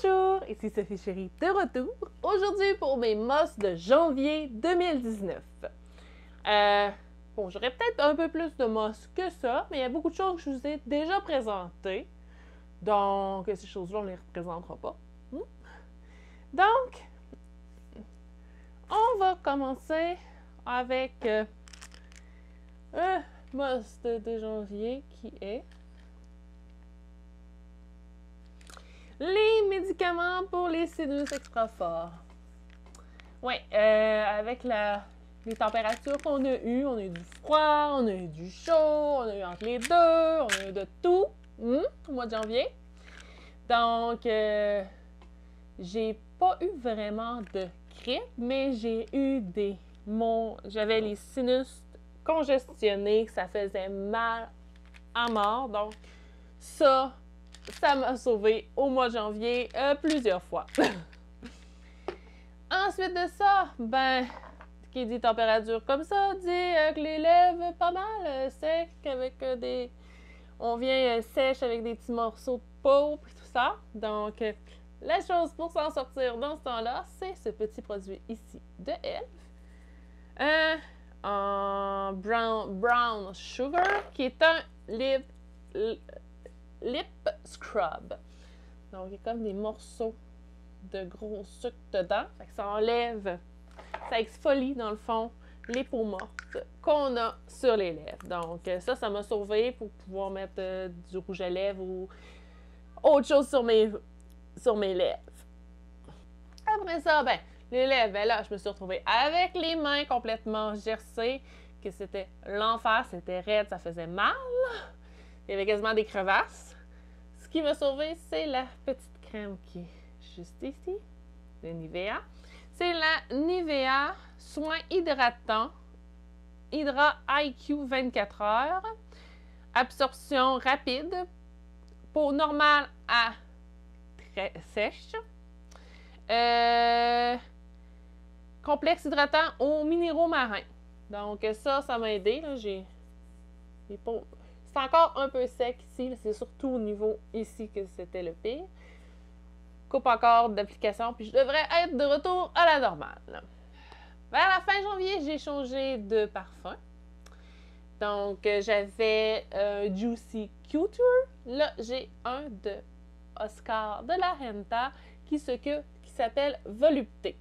Bonjour, ici Sophie Chérie de retour. Aujourd'hui pour mes mosses de janvier 2019. Bon, j'aurais peut-être un peu plus de mosses que ça, mais il y a beaucoup de choses que je vous ai déjà présentées. Donc, ces choses-là, on ne les représentera pas. Donc, on va commencer avec un mosse de janvier qui est les médicaments pour les sinus extra forts. Oui, avec les températures qu'on a eues, on a eu du froid, on a eu du chaud, on a eu entre les deux, on a eu de tout au mois de janvier. Donc, j'ai pas eu vraiment de grippe, mais j'ai eu j'avais les sinus congestionnés, ça faisait mal à mort. Donc, ça m'a sauvé au mois de janvier plusieurs fois. Ensuite de ça, qui dit température comme ça, dit que les lèvres pas mal secs, avec on vient sèche avec des petits morceaux de peau et tout ça. Donc, la chose pour s'en sortir dans ce temps-là, c'est ce petit produit ici de Elf. En brown sugar, qui est un lip scrub. Donc, il y a comme des morceaux de gros sucre dedans. Fait que ça enlève, ça exfolie dans le fond les peaux mortes qu'on a sur les lèvres. Donc, ça m'a sauvé pour pouvoir mettre du rouge à lèvres ou autre chose sur mes lèvres. Après ça, les lèvres, là, je me suis retrouvée avec les mains complètement gercées, que c'était l'enfer, c'était raide, ça faisait mal. Il y avait quasiment des crevasses. Ce qui m'a sauvé, c'est la petite crème qui est juste ici, de Nivea. C'est la Nivea Soin Hydratant, Hydra IQ 24 heures. Absorption rapide, peau normale à très sèche. Complexe hydratant aux minéraux marins. Donc ça m'a aidé. C'est encore un peu sec ici. C'est surtout au niveau ici que c'était le pire. Coupe encore d'application, puis je devrais être de retour à la normale. Vers la fin janvier, j'ai changé de parfum. Donc, j'avais un Juicy Couture. Là, j'ai un de Oscar de la Renta qui s'appelle Volupté.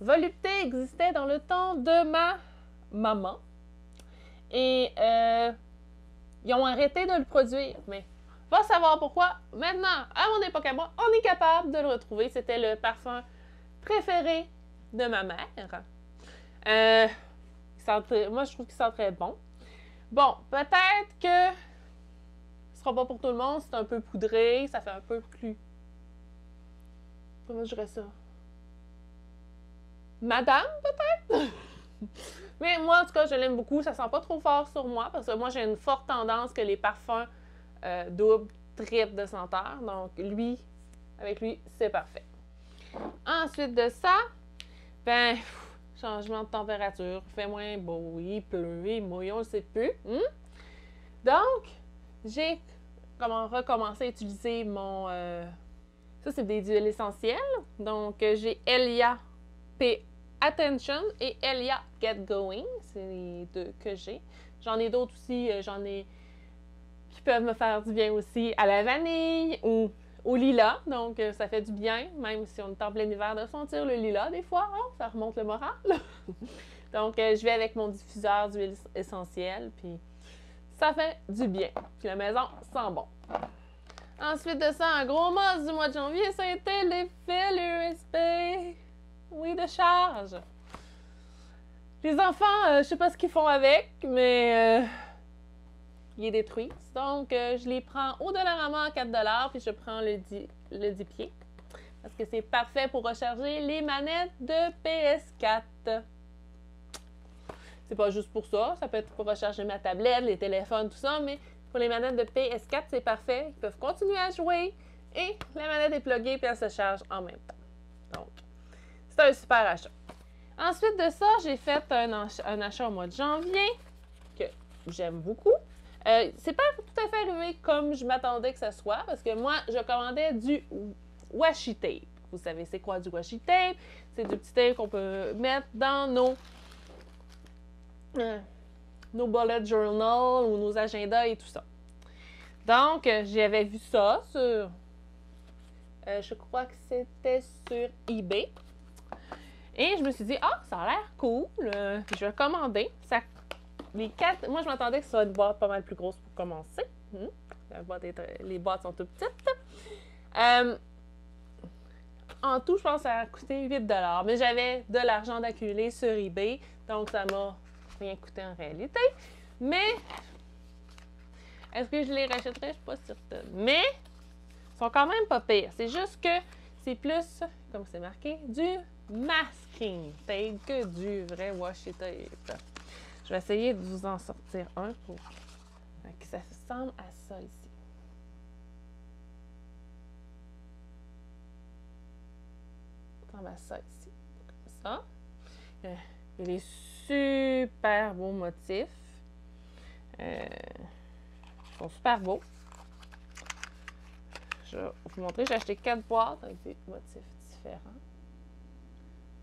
Volupté existait dans le temps de ma maman. Et ils ont arrêté de le produire, mais va savoir pourquoi. Maintenant, à mon époque à moi, on est capable de le retrouver. C'était le parfum préféré de ma mère. Moi, je trouve qu'il sent très bon. Bon, peut-être que ce sera pas pour tout le monde. C'est un peu poudré. Ça fait un peu plus... Comment je dirais ça? Madame, peut-être? Mais moi, en tout cas, je l'aime beaucoup. Ça sent pas trop fort sur moi parce que moi, j'ai une forte tendance que les parfums double, triple de senteur. Donc, avec lui, c'est parfait. Ensuite de ça, changement de température, il fait moins beau, il pleut, il mouille, on ne sait plus. Donc, j'ai recommencé à utiliser mon... ça, c'est des huiles essentielles. Donc, j'ai Elia P Attention et Elia Get Going. C'est les deux que j'ai. J'en ai d'autres aussi. Qui peuvent me faire du bien aussi à la vanille ou au lilas. Donc, ça fait du bien, même si on est en plein hiver, de sentir le lilas des fois. Hein? Ça remonte le moral. Donc, je vais avec mon diffuseur d'huile essentielle, puis ça fait du bien. Puis la maison sent bon. Ensuite de ça, un gros moss du mois de janvier, ça a été les fils USB. Oui, de charge. Les enfants, je sais pas ce qu'ils font avec, mais... ils les détruisent. Donc, je les prends au Dollarama à 4$, puis je prends le 10 pieds. Parce que c'est parfait pour recharger les manettes de PS4. C'est pas juste pour ça. Ça peut être pour recharger ma tablette, les téléphones, tout ça. Mais pour les manettes de PS4, c'est parfait. Ils peuvent continuer à jouer. Et la manette est pluguée, puis elle se charge en même temps. Donc, c'est un super achat. Ensuite de ça, j'ai fait un achat au mois de janvier que j'aime beaucoup. C'est pas tout à fait arrivé comme je m'attendais que ça soit, parce que moi, je commandais du washi tape. Vous savez c'est quoi du washi tape? C'est du petit tape qu'on peut mettre dans nos bullet journal ou nos agendas et tout ça. Donc, j'avais vu ça sur, je crois que c'était sur eBay. Et je me suis dit, ah, ça a l'air cool. Puis je vais le commander. Moi, je m'attendais que ce soit une boîte pas mal plus grosse pour commencer. Les boîtes sont toutes petites. En tout, je pense que ça a coûté 8 $. Mais j'avais de l'argent d'accumuler sur eBay. Donc, ça m'a rien coûté en réalité. Mais, est-ce que je les rachèterais? Je ne suis pas certaine. Mais, ils sont quand même pas pires. C'est juste que c'est plus, comme c'est marqué, du masking tape que du vrai washi tape. Je vais essayer de vous en sortir un pour que ça ressemble à ça ici. Ça ressemble à ça ici. Comme ça. Il y a des super beaux motifs. Ils sont super beaux. Je vais vous montrer. J'ai acheté 4 boîtes avec des motifs différents.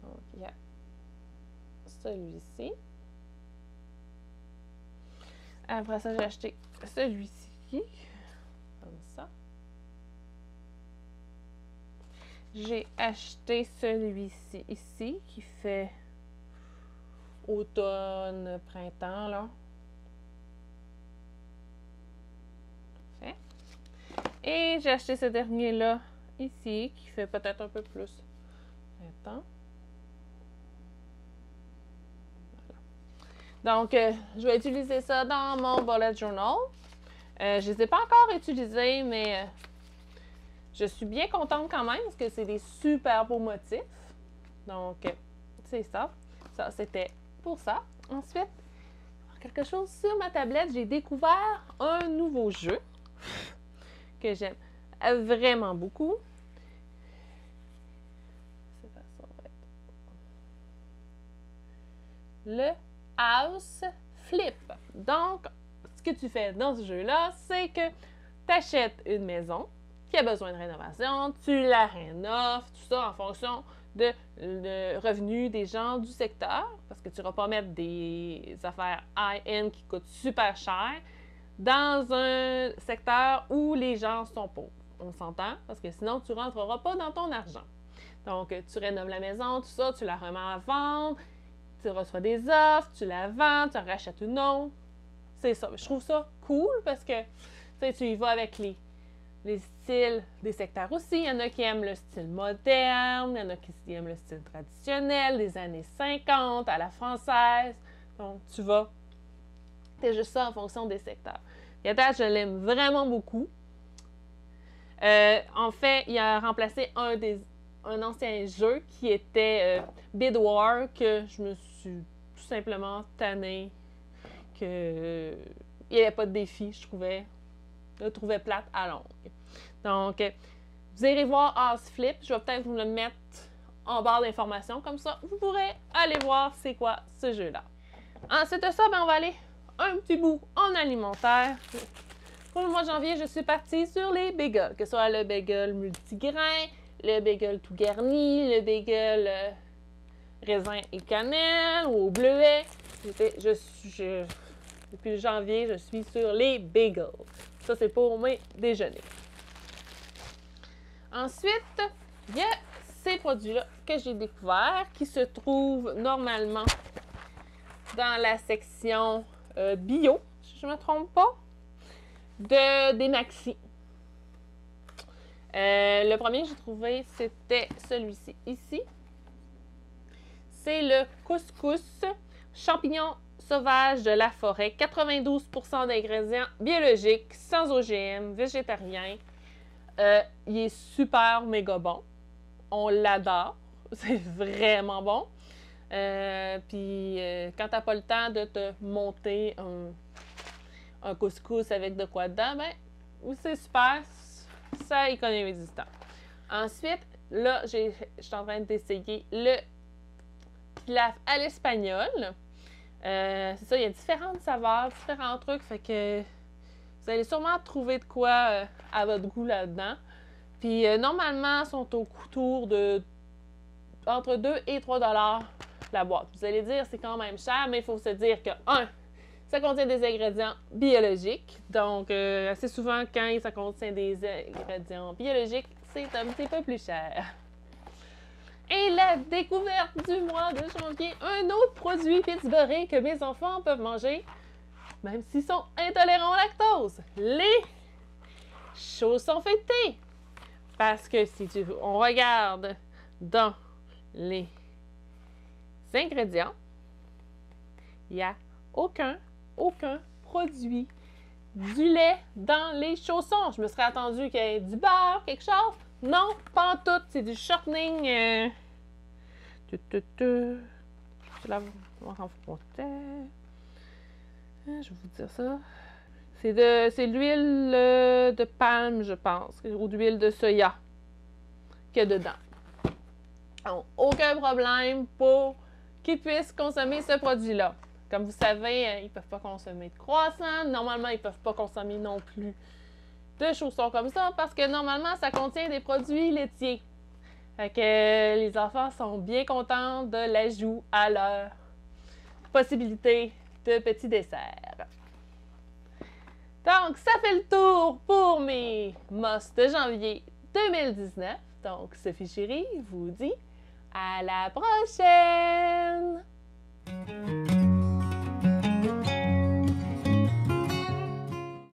Donc, il y a celui-ci. Après ça, j'ai acheté celui-ci. Comme ça. J'ai acheté celui-ci ici qui fait automne, printemps, là. Parfait. Et j'ai acheté ce dernier-là ici qui fait peut-être un peu plus printemps. Donc, je vais utiliser ça dans mon bullet journal. Je ne les ai pas encore utilisés, mais je suis bien contente quand même parce que c'est des super beaux motifs. Donc, c'est ça. Ça, c'était pour ça. Ensuite, quelque chose sur ma tablette, j'ai découvert un nouveau jeu que j'aime vraiment beaucoup. Le House Flip. Donc, ce que tu fais dans ce jeu-là, c'est que tu achètes une maison qui a besoin de rénovation, tu la rénoves, tout ça en fonction de le revenu des gens du secteur, parce que tu ne vas pas mettre des affaires high-end qui coûtent super cher dans un secteur où les gens sont pauvres. On s'entend? Parce que sinon, tu ne rentreras pas dans ton argent. Donc, tu rénoves la maison, tout ça, tu la remets à vendre, tu reçois des offres, tu la vends, tu en rachètes une autre. C'est ça. Je trouve ça cool parce que tu y vas avec les styles des secteurs aussi. Il y en a qui aiment le style moderne, il y en a qui aiment le style traditionnel des années 50 à la française. Donc, tu vas. C'est juste ça en fonction des secteurs. Yata, je l'aime vraiment beaucoup. En fait, il a remplacé un ancien jeu qui était Bid War, que je me suis tout simplement tannée qu'il n'y avait pas de défi, je le trouvais plate à longue. Donc, vous irez voir House Flip. Je vais peut-être vous le mettre en barre d'informations, comme ça, vous pourrez aller voir c'est quoi ce jeu-là. Ensuite de ça, on va aller un petit bout en alimentaire. Pour le mois de janvier, je suis partie sur les bagels, que ce soit le bagel multigrain, le bagel tout garni, le bagel raisin et cannelle ou au bleuet. Depuis janvier, je suis sur les bagels. Ça, c'est pour mes déjeuners. Ensuite, il y a ces produits-là que j'ai découverts qui se trouvent normalement dans la section bio, si je ne me trompe pas, des Maxi. Le premier que j'ai trouvé, c'était celui-ci, ici. C'est le couscous champignons sauvages de la forêt. 92% d'ingrédients biologiques, sans OGM, végétarien. Il est super méga bon. On l'adore. C'est vraiment bon. Puis, quand tu n'as pas le temps de te monter un couscous avec de quoi dedans, c'est super. Ça économise du temps. Ensuite, là, je suis en train d'essayer le pilaf à l'espagnol. C'est ça, il y a différentes saveurs, différents trucs. Fait que vous allez sûrement trouver de quoi à votre goût là-dedans. Puis normalement, ils sont autour de entre 2 et 3 $ la boîte. Vous allez dire, c'est quand même cher, mais il faut se dire que, ça contient des ingrédients biologiques. Donc, assez souvent, quand ça contient des ingrédients biologiques, c'est un petit peu plus cher. Et la découverte du mois de janvier, un autre produit pittsburgh que mes enfants peuvent manger, même s'ils sont intolérants au lactose, les chaussons feuilletés. Parce que si on regarde dans les ingrédients, il n'y a aucun produit du lait dans les chaussons. Je me serais attendu qu'il y ait du beurre, quelque chose. Non, pas en tout. C'est du shortening. Je vais vous dire ça. C'est l'huile de palme, je pense, ou d'huile de soya qu'il y a dedans. Donc, aucun problème pour qu'ils puissent consommer ce produit-là. Comme vous savez, ils ne peuvent pas consommer de croissants. Normalement, ils ne peuvent pas consommer non plus de chaussons comme ça parce que normalement, ça contient des produits laitiers. Fait que les enfants sont bien contents de l'ajout à leur possibilité de petits desserts. Donc, ça fait le tour pour mes mosses de janvier 2019. Donc, Sophie Chérie vous dit à la prochaine!